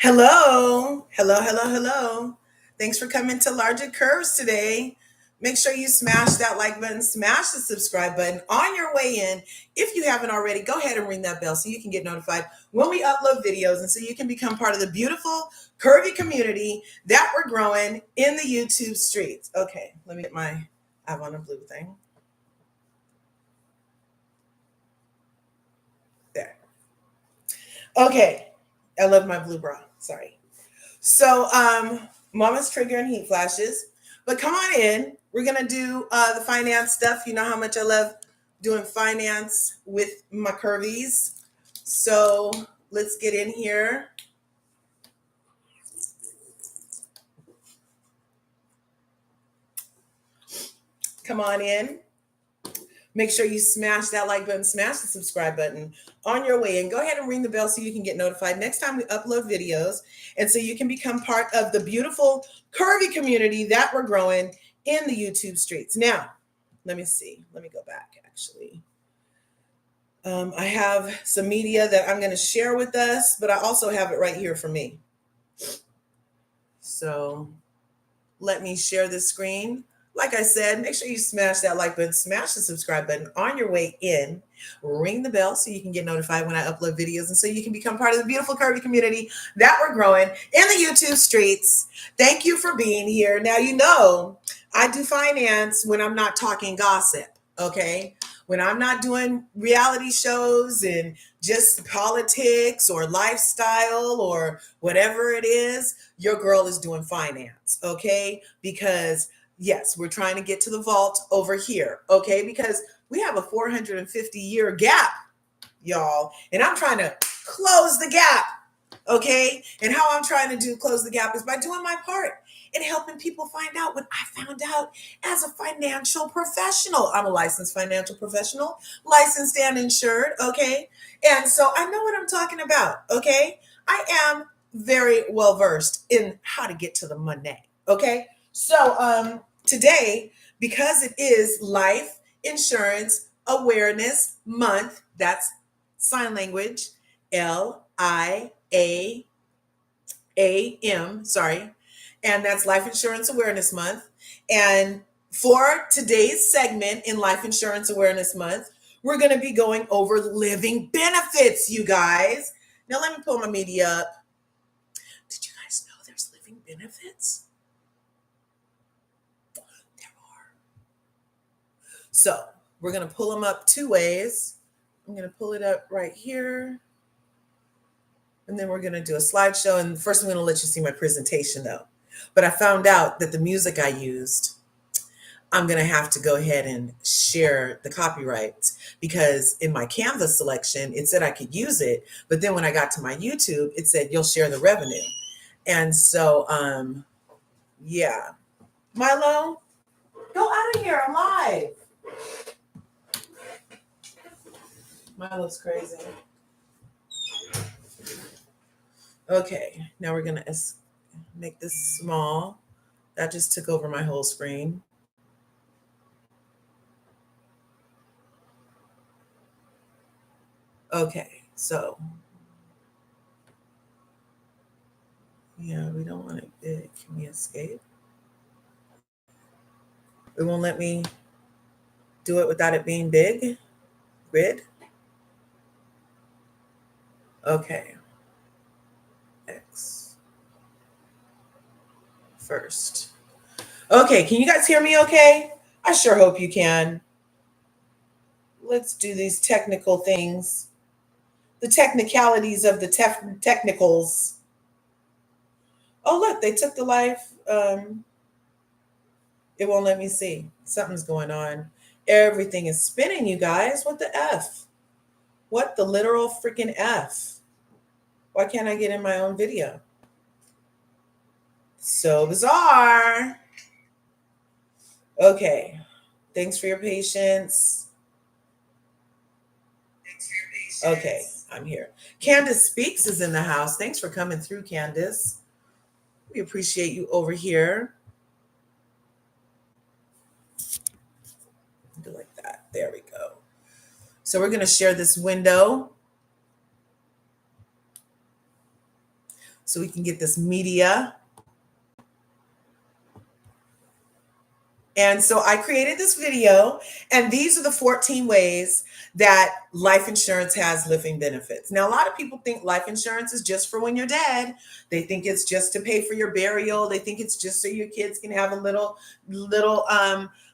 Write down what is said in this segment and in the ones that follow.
Hello, hello, hello, hello. Thanks for coming to LRGA Curves today. Make sure you smash that like button, smash the subscribe button on your way in. If you haven't already, go ahead and ring that bell so you can get notified when we upload videos and so you can become part of the beautiful curvy community that we're growing in the YouTube streets. Okay, let me get I have on a blue thing. There. Okay, I love my blue bra. Sorry. So, Mama's triggering heat flashes, but come on in. We're gonna do the finance stuff. You know how much I love doing finance with my curvies. So let's get in here. Come on in. Make sure you smash that like button, smash the subscribe button on your way in. Go ahead and ring the bell so you can get notified next time we upload videos and so you can become part of the beautiful curvy community that we're growing in the YouTube streets. Now, let me see. Let me go back actually. I have some media that I'm going to share with us, but I also have it right here for me. So let me share this screen. Like I said, make sure you smash that like button, smash the subscribe button on your way in, ring the bell so you can get notified when I upload videos and so you can become part of the beautiful curvy community that we're growing in the YouTube streets. Thank you for being here. Now, you know, I do finance when I'm not talking gossip, okay? When I'm not doing reality shows and just politics or lifestyle or whatever it is, your girl is doing finance, okay? Because yes, we're trying to get to the vault over here, okay? Because we have a 450-year gap, y'all, and I'm trying to close the gap, okay? And how I'm trying to close the gap is by doing my part in helping people find out what I found out as a financial professional. I'm a licensed financial professional, licensed and insured, okay? And so I know what I'm talking about, okay? I am very well versed in how to get to the money, okay? So today, because it is Life Insurance Awareness Month, that's sign language, LIAAM, sorry, and that's Life Insurance Awareness Month. And for today's segment in Life Insurance Awareness Month, we're going to be going over living benefits, you guys. Now, let me pull my media up. Did you guys know there's living benefits? There are. So, we're going to pull them up two ways. I'm going to pull it up right here. And then we're going to do a slideshow. And first, I'm going to let you see my presentation, though. But I found out that the music I used, I'm going to have to go ahead and share the copyrights because in my Canvas selection, it said I could use it. But then when I got to my YouTube, it said you'll share the revenue. And so, yeah. Milo, go out of here. I'm live. Milo's crazy. Okay, now we're going to make this small. That just took over my whole screen. Okay, so yeah, we don't want it big. Can we escape? It won't let me do it without it being big. Grid. Okay. X first. Okay, can you guys hear me okay? I sure hope you can. Let's do these technical things. The technicalities of the technicals. Oh, look, they took the life. It won't let me see. Something's going on. Everything is spinning, you guys. What the F? What the literal freaking F? Why can't I get in my own video? So bizarre. Okay. Thanks for your patience. Okay, I'm here. Candace Speaks is in the house. Thanks for coming through, Candace. We appreciate you over here. Do like that. There we go. So we're going to share this window. so we can get this media. And so I created this video, and these are the 14 ways that life insurance has living benefits. Now, a lot of people think life insurance is just for when you're dead. They think it's just to pay for your burial. They think it's just so your kids can have a little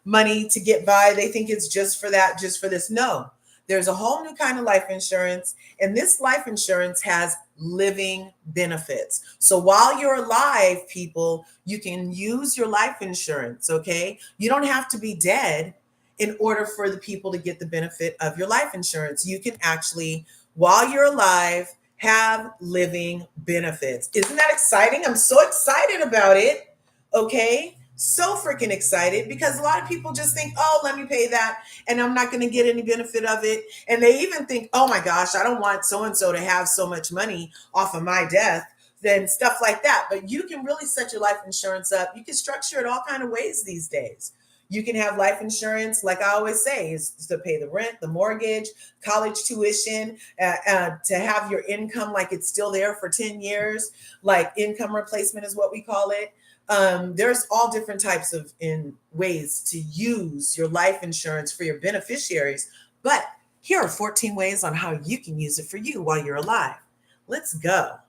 money to get by. They think it's just for that, just for this. No, there's a whole new kind of life insurance, and this life insurance has living benefits. So while you're alive, people, you can use your life insurance, okay? You don't have to be dead in order for the people to get the benefit of your life insurance. You can actually, while you're alive, have living benefits. Isn't that exciting? I'm so excited about it, okay? So freaking excited, because a lot of people just think, oh, let me pay that and I'm not going to get any benefit of it. And they even think, oh my gosh, I don't want so and so to have so much money off of my death, then stuff like that. But you can really set your life insurance up. You can structure it all kind of ways these days. You can have life insurance, like I always say, is to pay the rent, the mortgage, college tuition, to have your income like it's still there for 10 years, like income replacement is what we call it. There's all different types of ways to use your life insurance for your beneficiaries. But here are 14 ways on how you can use it for you while you're alive. Let's go.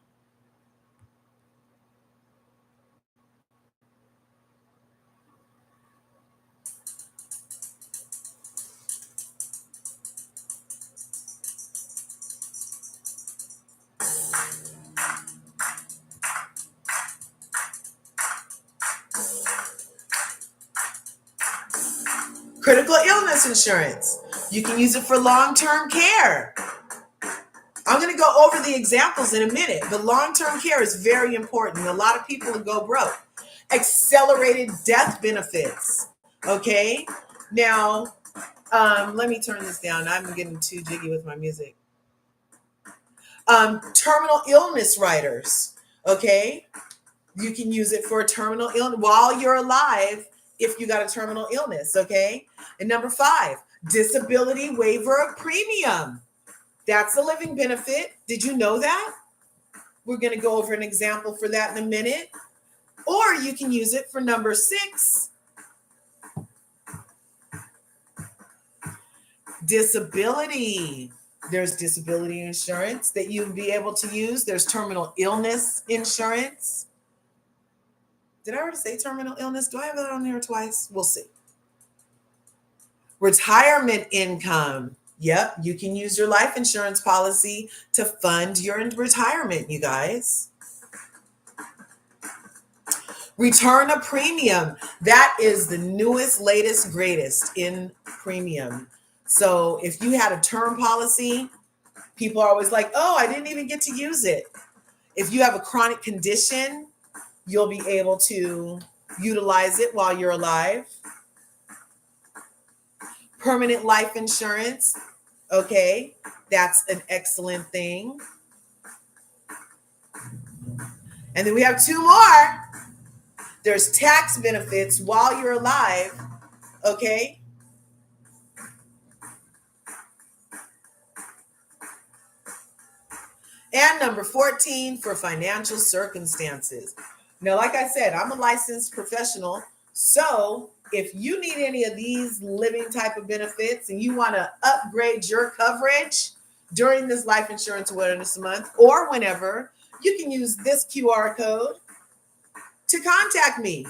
Critical illness insurance. You can use it for long-term care. I'm going to go over the examples in a minute, but long-term care is very important. A lot of people will go broke. Accelerated death benefits. Okay. Now, let me turn this down. I'm getting too jiggy with my music. Terminal illness riders. Okay. You can use it for a terminal illness while you're alive if you got a terminal illness. Okay. And number 5, disability waiver of premium. That's a living benefit. Did you know that? We're going to go over an example for that in a minute. Or you can use it for number 6, disability. There's disability insurance that you'll be able to use. There's terminal illness insurance. Did I already say terminal illness? Do I have that on there twice? We'll see. Retirement income. Yep, you can use your life insurance policy to fund your retirement, you guys. Return a premium. That is the newest, latest, greatest in premium. So if you had a term policy, people are always like, oh, I didn't even get to use it. If you have a chronic condition, you'll be able to utilize it while you're alive. Permanent life insurance. Okay, that's an excellent thing. And then we have 2 more. There's tax benefits while you're alive. Okay. And number 14, for financial circumstances. Now, like I said, I'm a licensed professional. So if you need any of these living type of benefits and you want to upgrade your coverage during this Life Insurance Awareness Month or whenever, you can use this QR code to contact me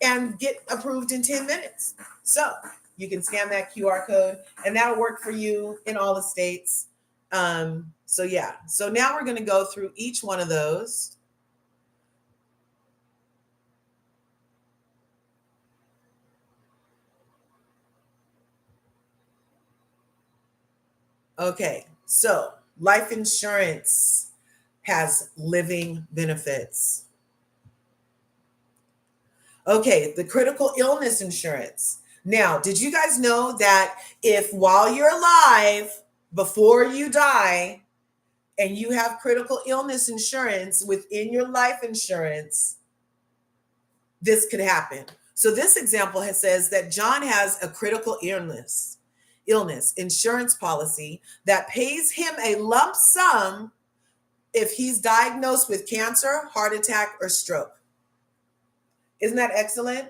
and get approved in 10 minutes. So you can scan that QR code and that'll work for you in all the states. So yeah, so now we're going to go through each one of those. Okay, so life insurance has living benefits. Okay, the critical illness insurance. Now, did you guys know that if while you're alive, before you die, and you have critical illness insurance within your life insurance, this could happen. So this example says that John has a critical illness insurance policy that pays him a lump sum if he's diagnosed with cancer, heart attack, or stroke. Isn't that excellent?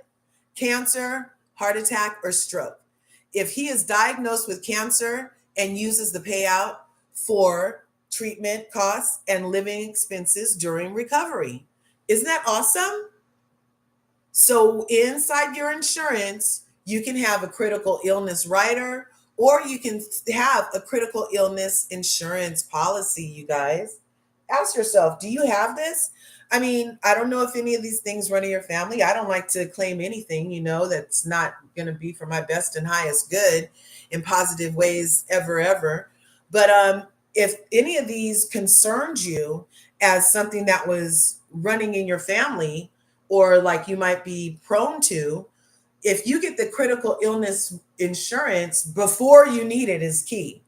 Cancer, heart attack, or stroke. If he is diagnosed with cancer and uses the payout for treatment costs and living expenses during recovery. Isn't that awesome? So inside your insurance, you can have a critical illness rider, or you can have a critical illness insurance policy, you guys. Ask yourself, do you have this? I mean, I don't know if any of these things run in your family. I don't like to claim anything, that's not going to be for my best and highest good in positive ways ever. But if any of these concerns you as something that was running in your family, or like you might be prone to, if you get the critical illness insurance before you need it is key.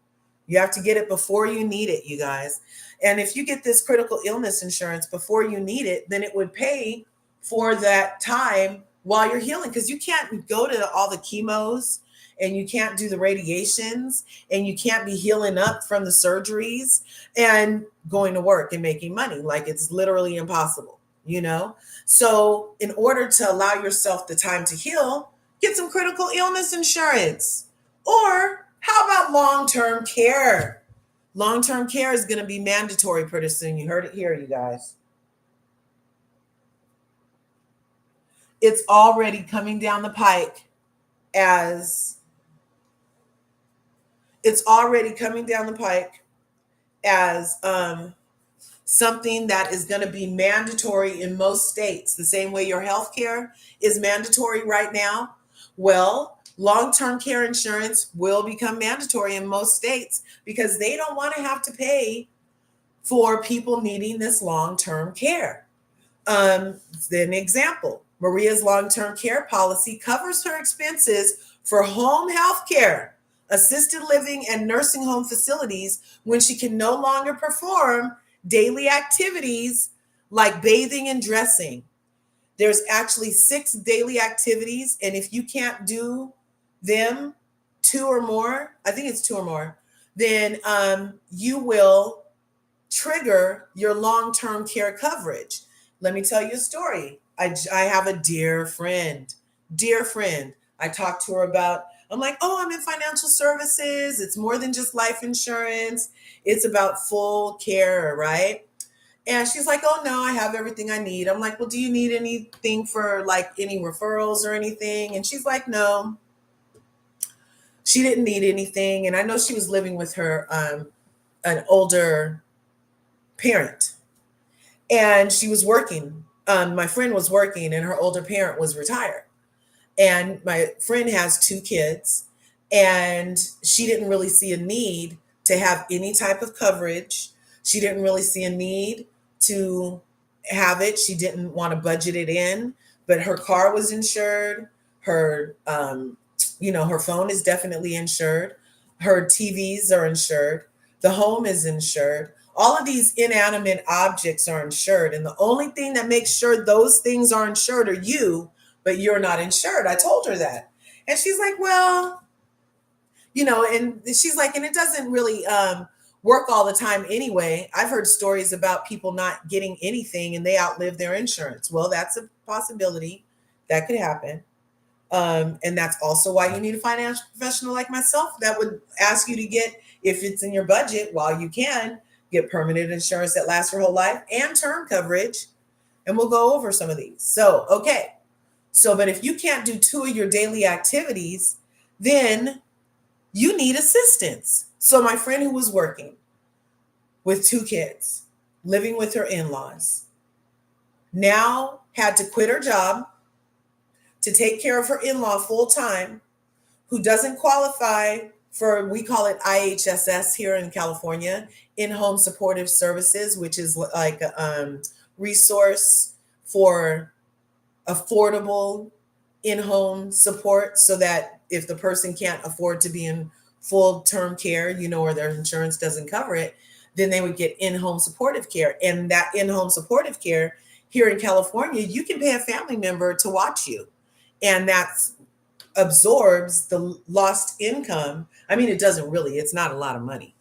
You have to get it before you need it, you guys. And if you get this critical illness insurance before you need it, then it would pay for that time while you're healing, because you can't go to all the chemos and you can't do the radiations and you can't be healing up from the surgeries and going to work and making money. Like, it's literally impossible, So in order to allow yourself the time to heal, get some critical illness insurance. Or how about long-term care? Long-term care is going to be mandatory pretty soon. You heard it here, you guys. It's already coming down the pike as something that is going to be mandatory in most states, the same way your health care is mandatory right now. Well, long-term care insurance will become mandatory in most states because they don't want to have to pay for people needing this long-term care. Then an example, Maria's long-term care policy covers her expenses for home health care, assisted living, and nursing home facilities when she can no longer perform daily activities like bathing and dressing. There's actually 6 daily activities, and if you can't do them, 2 or more, I think it's 2 or more, then you will trigger your long-term care coverage. Let me tell you a story. I have a dear friend. I talked to her about, I'm like, oh, I'm in financial services. It's more than just life insurance. It's about full care, right? And she's like, oh, no, I have everything I need. I'm like, well, do you need anything for like any referrals or anything? And she's like, no, she didn't need anything. And I know she was living with her, an older parent, and she was working. My friend was working and her older parent was retired. And my friend has 2 kids, and she didn't really see a need to have any type of coverage. She didn't really see a need to have it. She didn't want to budget it in, but her car was insured. Her, her phone is definitely insured. Her TVs are insured. The home is insured. All of these inanimate objects are insured. And the only thing that makes sure those things are insured are you, but you're not insured. I told her that. And she's like, well, and she's like, and it doesn't really work all the time anyway. I've heard stories about people not getting anything and they outlive their insurance. Well, that's a possibility that could happen. And that's also why you need a financial professional like myself that would ask you to get, if it's in your budget, while you can, get permanent insurance that lasts your whole life and term coverage. And we'll go over some of these. So, okay. So, but if you can't do 2 of your daily activities, then you need assistance. So my friend who was working with 2 kids, living with her in-laws, now had to quit her job to take care of her in-law full time, who doesn't qualify for, we call it IHSS here in California, in-home supportive services, which is like a resource for affordable in-home support, so that if the person can't afford to be in full-term care, or their insurance doesn't cover it, then they would get in-home supportive care. And that in-home supportive care here in California, you can pay a family member to watch you. And that absorbs the lost income. I mean, it doesn't really, it's not a lot of money.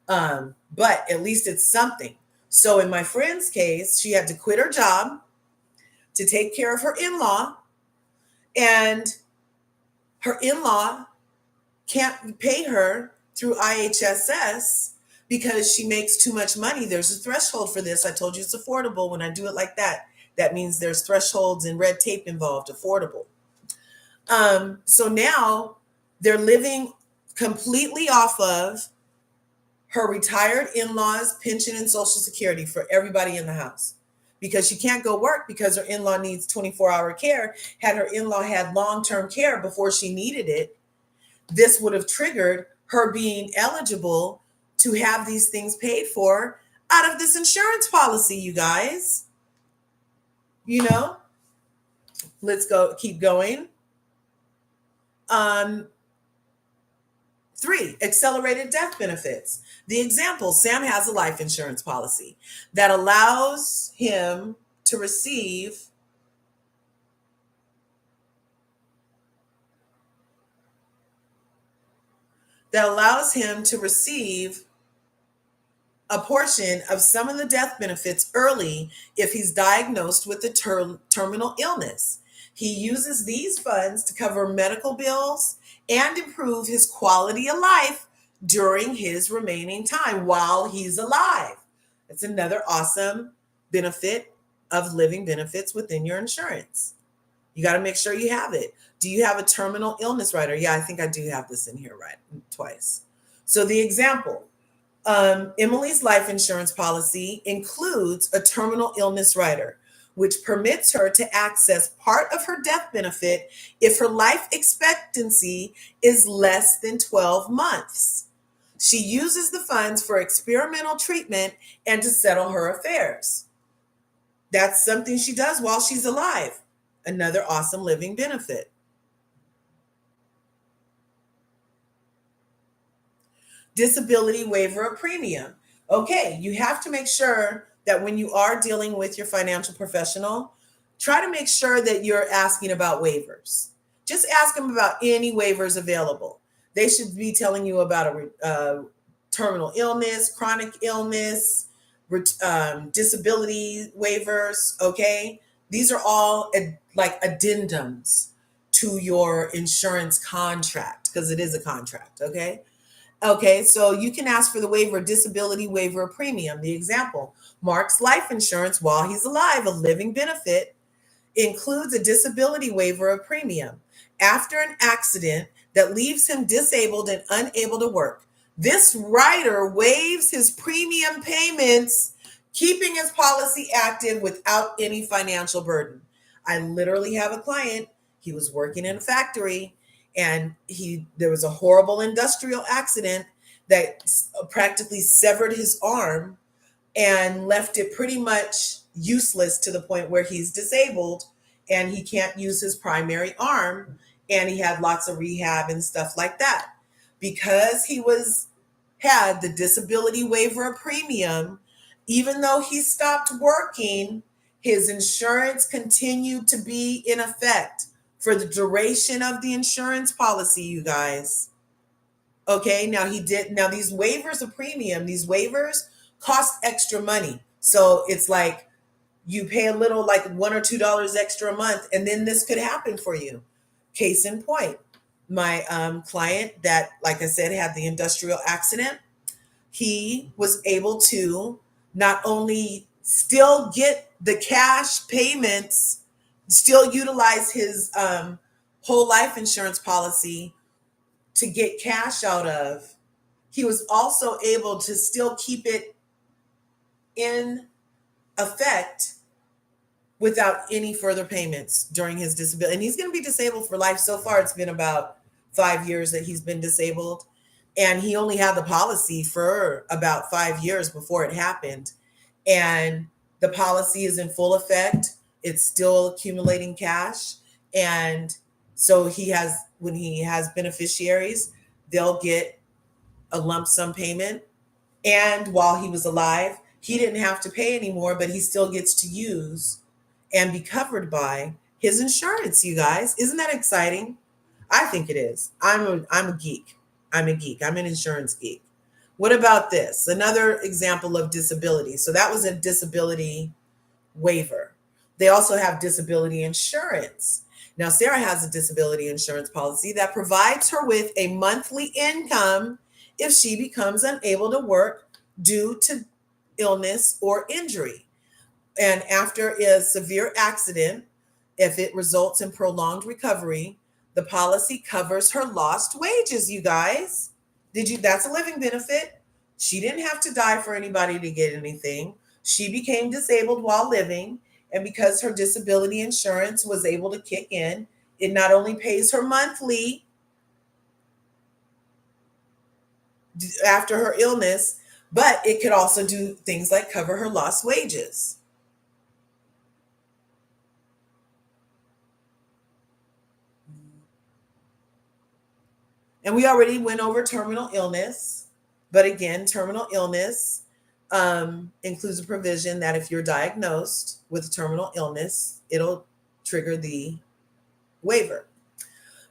But at least it's something. So in my friend's case, she had to quit her job to take care of her in-law, and her in-law can't pay her through IHSS because she makes too much money. There's a threshold for this. I told you it's affordable. When I do it like that, that means there's thresholds and red tape involved. Affordable. So now they're living completely off of her retired in-laws pension and social security for everybody in the house, because she can't go work because her in-law needs 24-hour care. Had her in-law had long-term care before she needed it, this would have triggered her being eligible to have these things paid for out of this insurance policy, you guys. You know, let's go, keep going. 3, accelerated death benefits. The example, Sam has a life insurance policy that allows him to receive a portion of some of the death benefits early if he's diagnosed with a terminal illness. He uses these funds to cover medical bills and improve his quality of life during his remaining time while he's alive. That's another awesome benefit of living benefits within your insurance. You got to make sure you have it. Do you have a terminal illness rider? Yeah, I think I do have this in here right twice. So the example, Emily's life insurance policy includes a terminal illness rider, which permits her to access part of her death benefit if her life expectancy is less than 12 months. She uses the funds for experimental treatment and to settle her affairs. That's something she does while she's alive. Another awesome living benefit. Disability waiver of premium. Okay, you have to make sure that when you are dealing with your financial professional, try to make sure that you're asking about waivers. Just ask them about any waivers available. They should be telling you about a terminal illness, chronic illness, disability waivers. Okay, these are all like addendums to your insurance contract, because it is a contract. Okay, so you can ask for the waiver, disability waiver of premium. The example, Mark's life insurance while he's alive, a living benefit, includes a disability waiver of premium after an accident that leaves him disabled and unable to work. This rider waives his premium payments, keeping his policy active without any financial burden. I literally have a client. He was working in a factory, and there was a horrible industrial accident that practically severed his arm and left it pretty much useless to the point where he's disabled and he can't use his primary arm, and he had lots of rehab and stuff like that. Because he had the disability waiver of premium, even though he stopped working, his insurance continued to be in effect for the duration of the insurance policy, you guys. Okay, now these waivers of premium, these waivers cost extra money. So it's like you pay a little, like $1 or $2 extra a month, and then this could happen for you. Case in point, my client that, like I said, had the industrial accident, he was able to not only still get the cash payments, still utilize his whole life insurance policy to get cash out of, he was also able to still keep it in effect without any further payments during his disability. And he's going to be disabled for life. So far, it's been about 5 years that he's been disabled. And he only had the policy for about 5 years before it happened. And the policy is in full effect. It's still accumulating cash. And so when he has beneficiaries, they'll get a lump sum payment. And while he was alive, he didn't have to pay anymore, but he still gets to use and be covered by his insurance, you guys. Isn't that exciting? I think it is. I'm a geek. I'm an insurance geek. What about this? Another example of disability. So that was a disability waiver. They also have disability insurance. Now, Sarah has a disability insurance policy that provides her with a monthly income if she becomes unable to work due to illness or injury. And after a severe accident, if it results in prolonged recovery, the policy covers her lost wages, you guys. That's a living benefit. She didn't have to die for anybody to get anything. She became disabled while living, and because her disability insurance was able to kick in, it not only pays her monthly after her illness, but it could also do things like cover her lost wages. And we already went over terminal illness, but again, terminal illness includes a provision that if you're diagnosed with terminal illness, it'll trigger the waiver.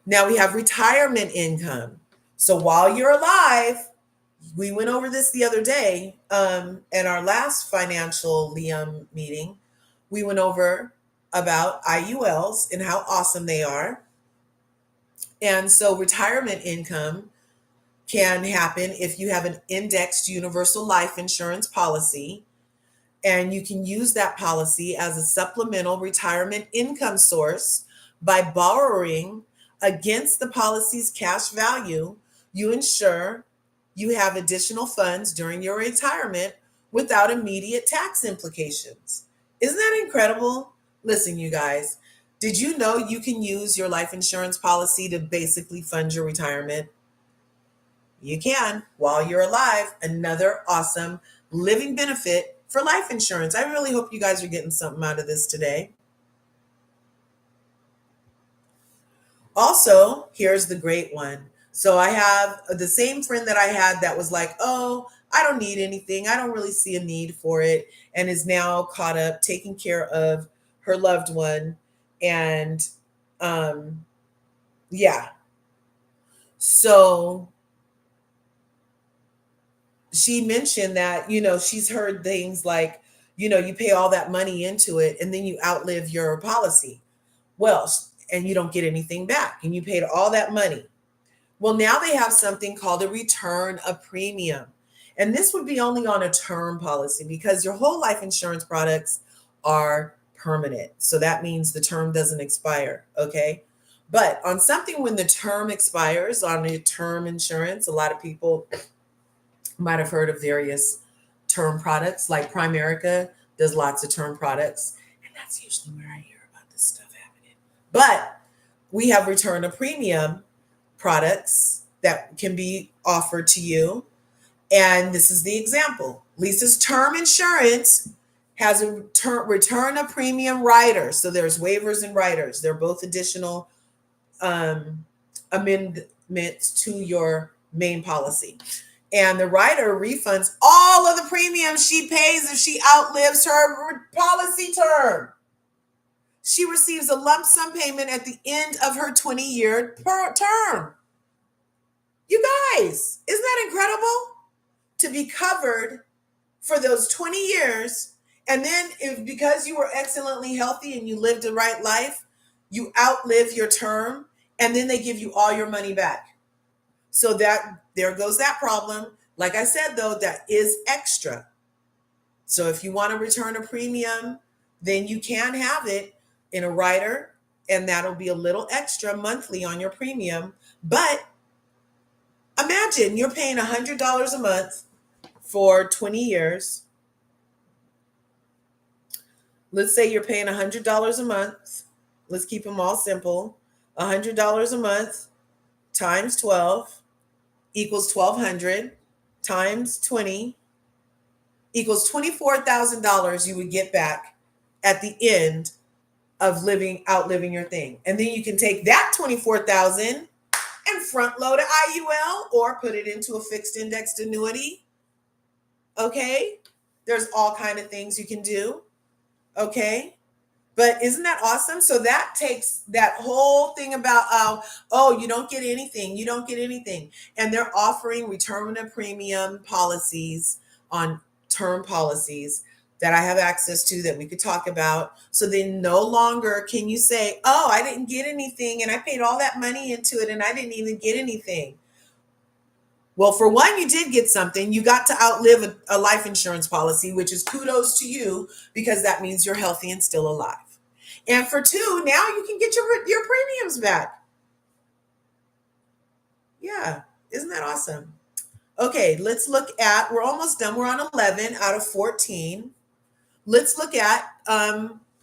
Now we have retirement income. So while you're alive, we went over this the other day at our last financial Liam meeting. We went over about IULs and how awesome they are. And so retirement income can happen if you have an indexed universal life insurance policy, and you can use that policy as a supplemental retirement income source by borrowing against the policy's cash value. You ensure you have additional funds during your retirement without immediate tax implications. Isn't that incredible? Listen, you guys, did you know you can use your life insurance policy to basically fund your retirement? You can while you're alive. Another awesome living benefit for life insurance. I really hope you guys are getting something out of this today. Also, here's the great one. So I have the same friend that I had that was like, oh, I don't need anything. I don't really see a need for it, and is now caught up taking care of her loved one. And yeah. So she mentioned that, she's heard things like, you pay all that money into it and then you outlive your policy. Well, and you don't get anything back and you paid all that money. Well, now they have something called a return of premium. And this would be only on a term policy because your whole life insurance products are permanent. So that means the term doesn't expire. Okay. But on something when the term expires on a term insurance, a lot of people might have heard of various term products, like Primerica does lots of term products. And that's usually where I hear about this stuff happening. But we have return of premium products that can be offered to you. And this is the example. Lisa's term insurance has a return of premium rider. So there's waivers and riders. They're both additional amendments to your main policy. And the rider refunds all of the premiums she pays if she outlives her policy term. She receives a lump sum payment at the end of her 20-year term. You guys, isn't that incredible? To be covered for those 20 years. And then if because you were excellently healthy and you lived the right life, you outlive your term, and then they give you all your money back. So that there goes that problem. Like I said, though, that is extra. So if you want to return a premium, then you can have it in a rider, and that'll be a little extra monthly on your premium. But imagine you're paying $100 a month for 20 years. Let's say you're paying $100 a month. Let's keep them all simple. $100 a month times 12 equals 1,200 times 20 equals $24,000 you would get back at the end of outliving your thing. And then you can take that 24,000 and front load an IUL or put it into a fixed indexed annuity. Okay? There's all kind of things you can do. Okay? But isn't that awesome? So that takes that whole thing about, oh, you don't get anything, you don't get anything. And they're offering return of premium policies on term policies that I have access to that we could talk about. So then no longer can you say, oh, I didn't get anything and I paid all that money into it and I didn't even get anything. Well, for one, you did get something. You got to outlive a life insurance policy, which is kudos to you because that means you're healthy and still alive. And for two, now you can get your premiums back. Yeah, isn't that awesome? Okay, let's look at, we're almost done. We're on 11 out of 14. Let's look at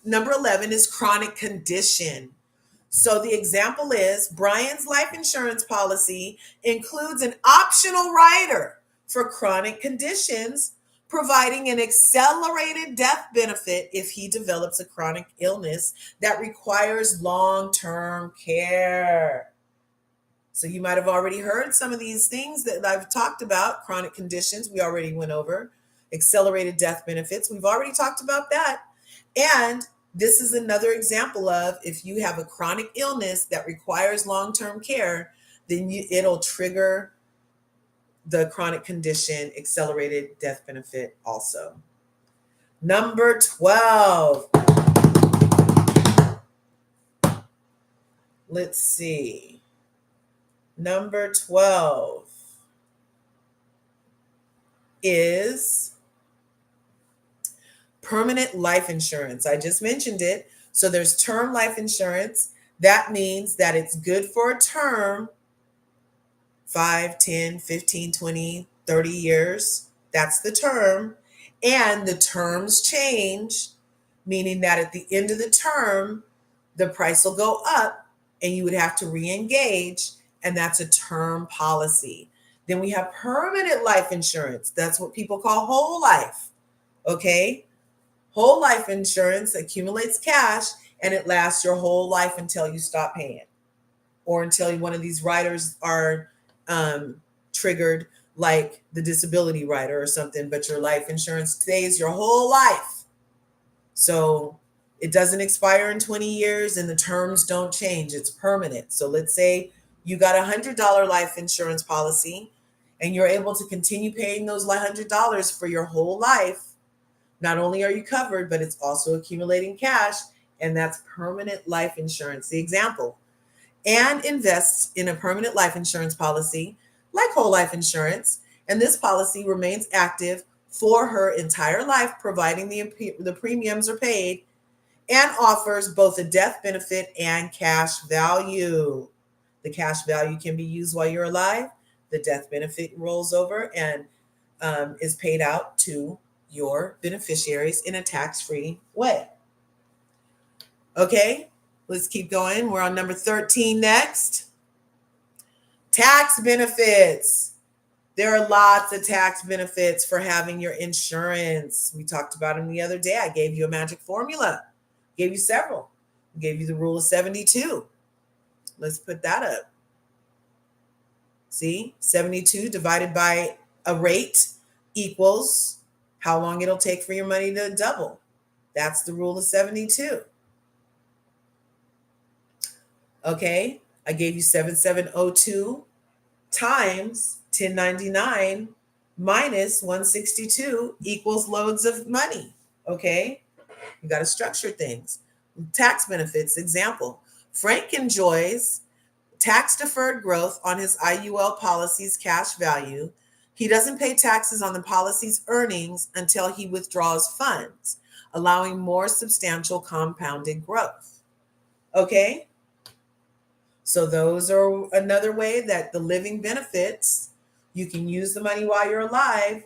number 11 is chronic condition. So the example is Brian's life insurance policy includes an optional rider for chronic conditions, providing an accelerated death benefit if he develops a chronic illness that requires long-term care. So you might have already heard some of these things that I've talked about. Chronic conditions, we already went over. Accelerated death benefits, we've already talked about that. And this is another example of if you have a chronic illness that requires long-term care, then it'll trigger the chronic condition accelerated death benefit also. Number 12. Let's see. Number 12 is permanent life insurance. I just mentioned it. So there's term life insurance. That means that it's good for a term, 5, 10, 15, 20, 30 years. That's the term. And the terms change, meaning that at the end of the term, the price will go up and you would have to re-engage. And that's a term policy. Then we have permanent life insurance. That's what people call whole life. Okay. Whole life insurance accumulates cash and it lasts your whole life until you stop paying or until one of these riders are triggered, like the disability rider or something, but your life insurance stays your whole life. So it doesn't expire in 20 years and the terms don't change. It's permanent. So let's say you got $100 life insurance policy and you're able to continue paying those $100 for your whole life. Not only are you covered, but it's also accumulating cash, and that's permanent life insurance. The example, Anne invests in a permanent life insurance policy like whole life insurance, and this policy remains active for her entire life, providing the premiums are paid, and offers both a death benefit and cash value. The cash value can be used while you're alive. The death benefit rolls over and is paid out to your beneficiaries in a tax-free way. Okay, let's keep going. We're on number 13 next. Tax benefits. There are lots of tax benefits for having your insurance. We talked about them the other day. I gave you a magic formula. Gave you several. Gave you the rule of 72. Let's put that up. See, 72 divided by a rate equals how long it'll take for your money to double. That's the rule of 72. Okay, I gave you 7702 times 1099 minus 162 equals loads of money. Okay, you got to structure things. Tax benefits, example, Frank enjoys tax-deferred growth on his IUL policy's cash value. He doesn't pay taxes on the policy's earnings until he withdraws funds, allowing more substantial compounded growth. Okay? So those are another way that the living benefits, you can use the money while you're alive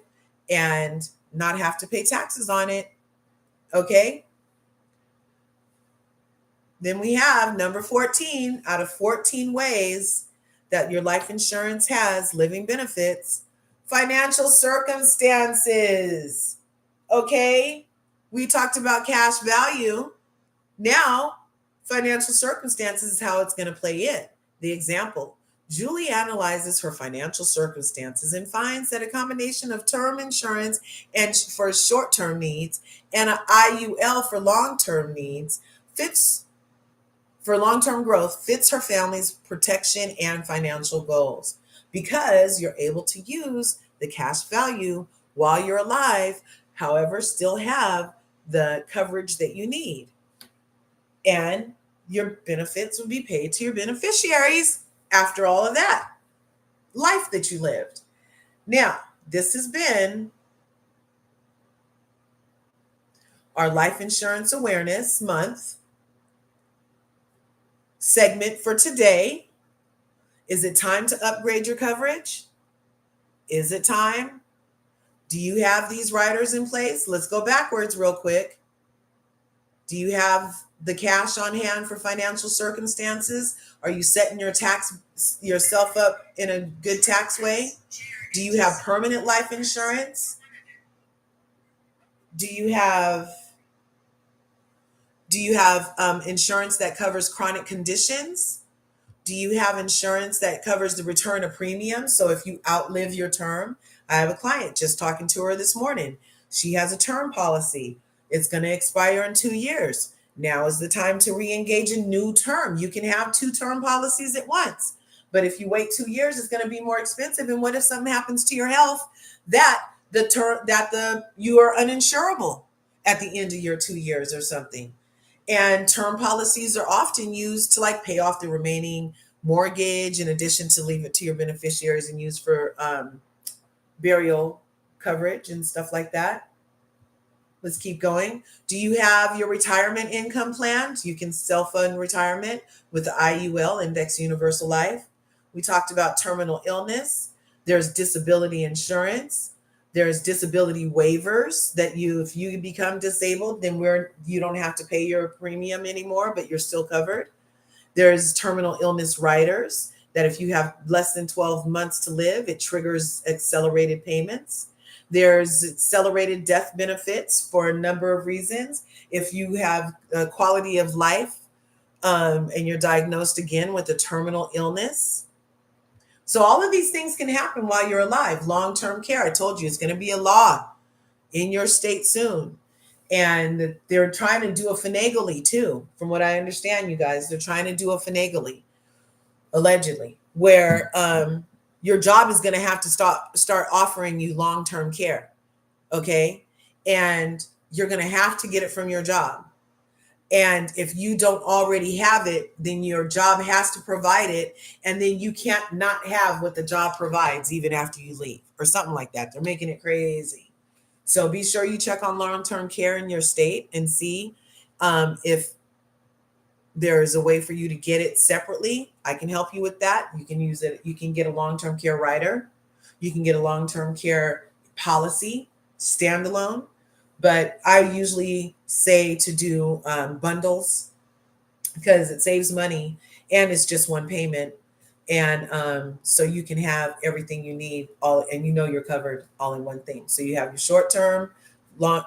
and not have to pay taxes on it. Okay? Then we have number 14 out of 14 ways that your life insurance has living benefits. Financial circumstances. Okay, we talked about cash value. Now, financial circumstances is how it's going to play in. The example, Julie analyzes her financial circumstances and finds that a combination of term insurance and for short-term needs and an IUL for long-term needs fits for long-term growth fits her family's protection and financial goals because you're able to use the cash value while you're alive, however, still have the coverage that you need. And your benefits will be paid to your beneficiaries after all of that life that you lived. Now, this has been our Life Insurance Awareness Month segment for today. Is it time to upgrade your coverage? Is it time? Do you have these riders in place? Let's go backwards real quick. Do you have the cash on hand for financial circumstances? Are you setting yourself up in a good tax way? Do you have permanent life insurance? Do you have insurance that covers chronic conditions? Do you have insurance that covers the return of premium? So if you outlive your term, I have a client just talking to her this morning. She has a term policy. It's going to expire in 2 years. Now is the time to re-engage a new term. You can have 2 term policies at once. But if you wait 2 years, it's going to be more expensive. And what if something happens to your health that you are uninsurable at the end of your 2 years or something? And term policies are often used to like pay off the remaining mortgage in addition to leave it to your beneficiaries and use for burial coverage and stuff like that. Let's keep going. Do you have your retirement income planned? You can self-fund retirement with the IUL, Index Universal Life. We talked about terminal illness. There's disability insurance. There's disability waivers that if you become disabled, then you don't have to pay your premium anymore, but you're still covered. There's terminal illness riders that if you have less than 12 months to live, it triggers accelerated payments. There's accelerated death benefits for a number of reasons. If you have a quality of life and you're diagnosed again with a terminal illness. So all of these things can happen while you're alive. Long-term care, I told you, it's going to be a law in your state soon. And they're trying to do a finagly too. From what I understand, you guys, they're trying to do a finagly, allegedly, where your job is going to have to start offering you long-term care. Okay. And you're going to have to get it from your job. And if you don't already have it, then your job has to provide it. And then you can't not have what the job provides even after you leave or something like that. They're making it crazy. So be sure you check on long-term care in your state and see if there is a way for you to get it separately. I can help you with that. You can use it. You can get a long-term care rider. You can get a long-term care policy standalone. But I usually say to do bundles because it saves money and it's just one payment. And so you can have everything you need all, and you're covered all in one thing. So you have your short term, long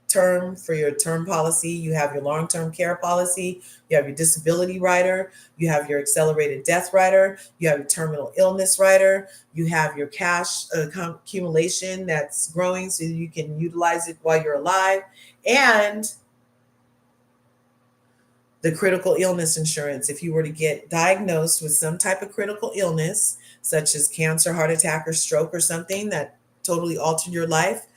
term for your term policy. You have your long-term care policy. You have your disability rider. You have your accelerated death rider. You have your terminal illness rider. You have your cash accumulation that's growing so you can utilize it while you're alive. And the critical illness insurance. If you were to get diagnosed with some type of critical illness, such as cancer, heart attack, or stroke, or something that totally altered your life,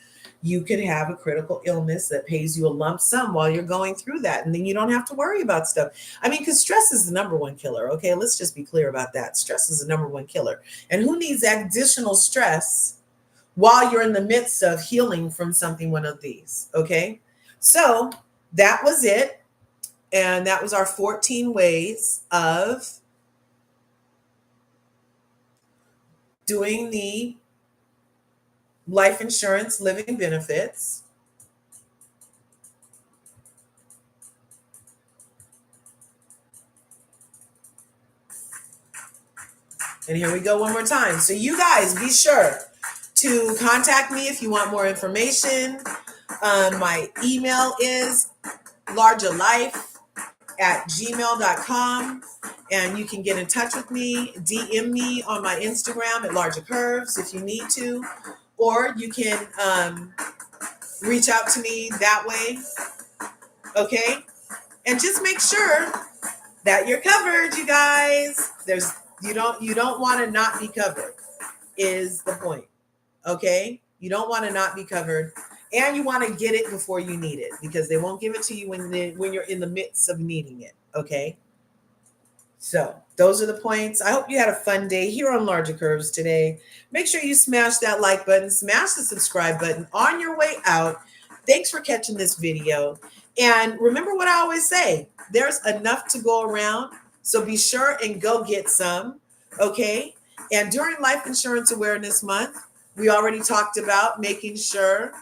you could have a critical illness that pays you a lump sum while you're going through that. And then you don't have to worry about stuff. I mean, because stress is the number one killer. Okay, let's just be clear about that. Stress is the number one killer. And who needs additional stress while you're in the midst of healing from something, one of these? Okay, so that was it. And that was our 14 ways of doing the life insurance living benefits. And here we go one more time. So you guys be sure to contact me if you want more information. My email is largalife@gmail.com. And you can get in touch with me, DM me on my Instagram at LRGA Curves if you need to, or you can reach out to me that way. Okay, and just make sure that you're covered, you guys. You don't want to not be covered is the point. Okay, you don't want to not be covered, and you want to get it before you need it because they won't give it to you when you're in the midst of needing it. Okay. So those are the points. I hope you had a fun day here on LRGA Curves today. Make sure you smash that like button, smash the subscribe button on your way out. Thanks for catching this video. And remember what I always say, there's enough to go around. So be sure and go get some. Okay. And during Life Insurance Awareness Month, we already talked about making sure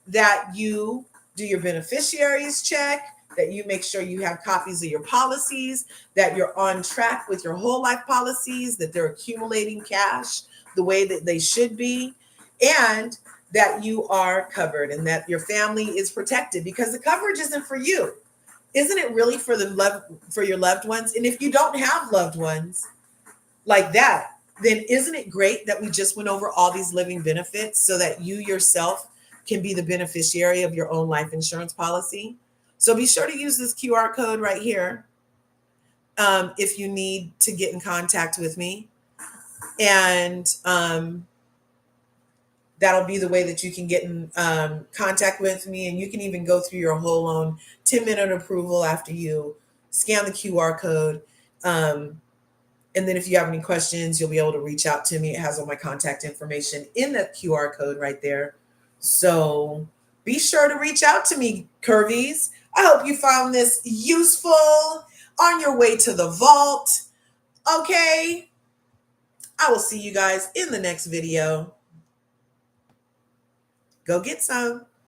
that you do your beneficiaries check, that you make sure you have copies of your policies, that you're on track with your whole life policies, that they're accumulating cash the way that they should be, and that you are covered and that your family is protected, because the coverage isn't for you. Isn't it really for your loved ones? And if you don't have loved ones like that, then isn't it great that we just went over all these living benefits so that you yourself can be the beneficiary of your own life insurance policy? So be sure to use this QR code right here if you need to get in contact with me. And that'll be the way that you can get in contact with me. And you can even go through your whole own 10-minute approval after you scan the QR code. And then if you have any questions, you'll be able to reach out to me. It has all my contact information in that QR code right there. So be sure to reach out to me, Curvies. I hope you found this useful on your way to the vault. Okay. I will see you guys in the next video. Go get some.